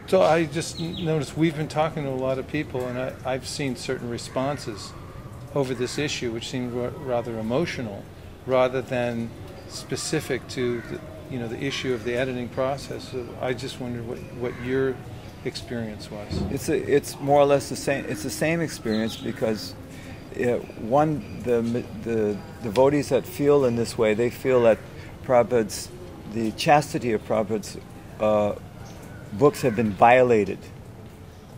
So I just noticed we've been talking to a lot of people, and I've seen certain responses over this issue which seem rather emotional, rather than specific to the issue of the editing process. So I just wondered what your experience was. It's more or less the same. It's the same experience because the devotees that feel in this way, they feel that the chastity of Prabhupada's books have been violated.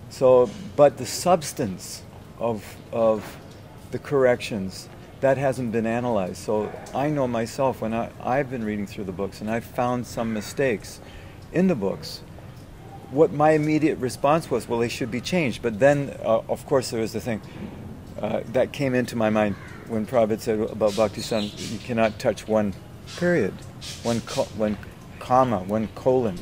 So, but the substance of the corrections, that hasn't been analyzed. So I know myself, when I've been reading through the books and I've found some mistakes in the books, what my immediate response was, well, they should be changed. But then, of course, there was the thing that came into my mind when Prabhupada said about Bhakti-Siddhanta, you cannot touch one period, one comma, one colon.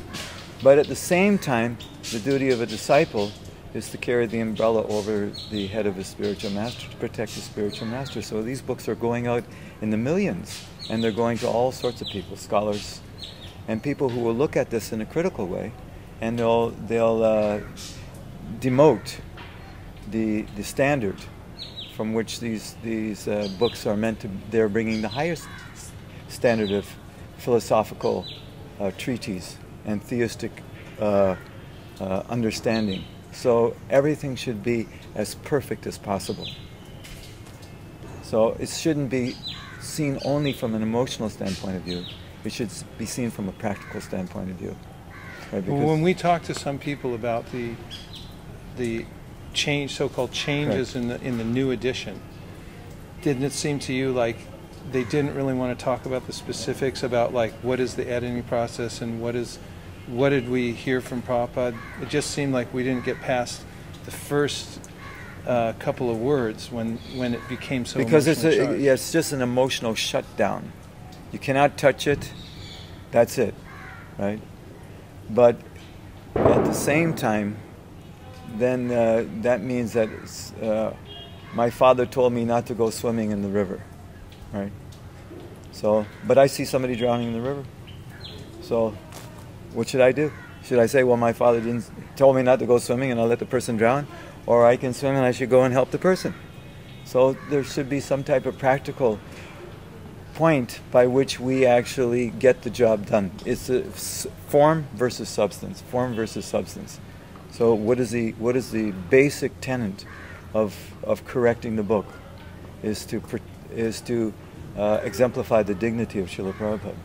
But at the same time, the duty of a disciple is to carry the umbrella over the head of his spiritual master, to protect the spiritual master. So these books are going out in the millions, and they're going to all sorts of people, scholars, and people who will look at this in a critical way, and they'll demote the standard from which these books are meant to. They're bringing the highest standard of philosophical treatise and theistic understanding. So everything should be as perfect as possible. So it shouldn't be seen only from an emotional standpoint of view. It should be seen from a practical standpoint of view. Right? Well, when we talk to some people about the so-called changes in the new edition, didn't it seem to you like they didn't really want to talk about the specifics about like what is the editing process and what did we hear from Prabhupada? It just seemed like we didn't get past the first couple of words when it became so because emotionally charged. It's just an emotional shutdown. You cannot touch it. That's it, right? But at the same time, then that means that my father told me not to go swimming in the river, right? So, but I see somebody drowning in the river. So, what should I do? Should I say, well, my father told me not to go swimming and I'll let the person drown? Or I can swim and I should go and help the person? So there should be some type of practical point by which we actually get the job done. It's a form versus substance. Form versus substance. So what is the basic tenet of correcting the book? Is to exemplify the dignity of Srila Prabhupada.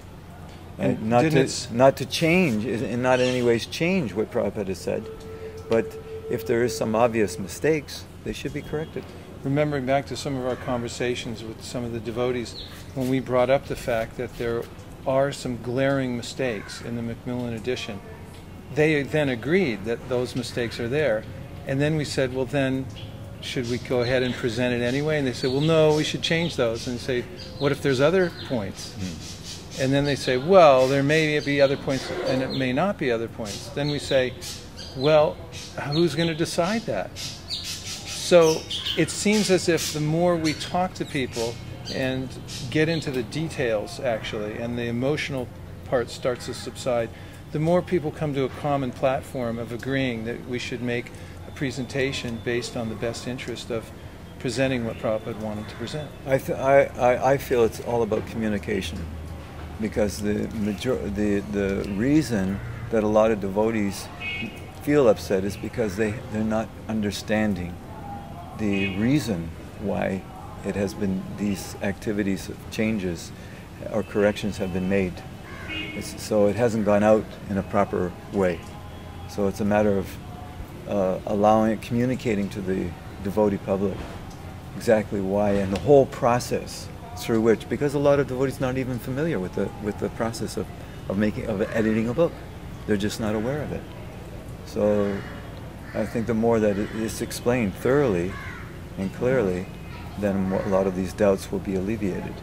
And not to change, and not in any ways change what Prabhupada has said, but if there is some obvious mistakes, they should be corrected. Remembering back to some of our conversations with some of the devotees, when we brought up the fact that there are some glaring mistakes in the Macmillan edition, they then agreed that those mistakes are there, and then we said, well then, should we go ahead and present it anyway? And they said, well no, we should change those. And say, what if there's other points? And then they say, well, there may be other points and it may not be other points. Then we say, well, who's going to decide that? So it seems as if the more we talk to people and get into the details, actually, and the emotional part starts to subside, the more people come to a common platform of agreeing that we should make a presentation based on the best interest of presenting what Prabhupada wanted to present. I feel it's all about communication. Because the reason that a lot of devotees feel upset is because they're not understanding the reason why it has been these activities of changes or corrections have been made. So it hasn't gone out in a proper way. So it's a matter of communicating to the devotee public exactly why and the whole process through which, because a lot of devotees not even familiar with the process of editing a book. They're just not aware of it. So I think the more that it is explained thoroughly and clearly, then a lot of these doubts will be alleviated.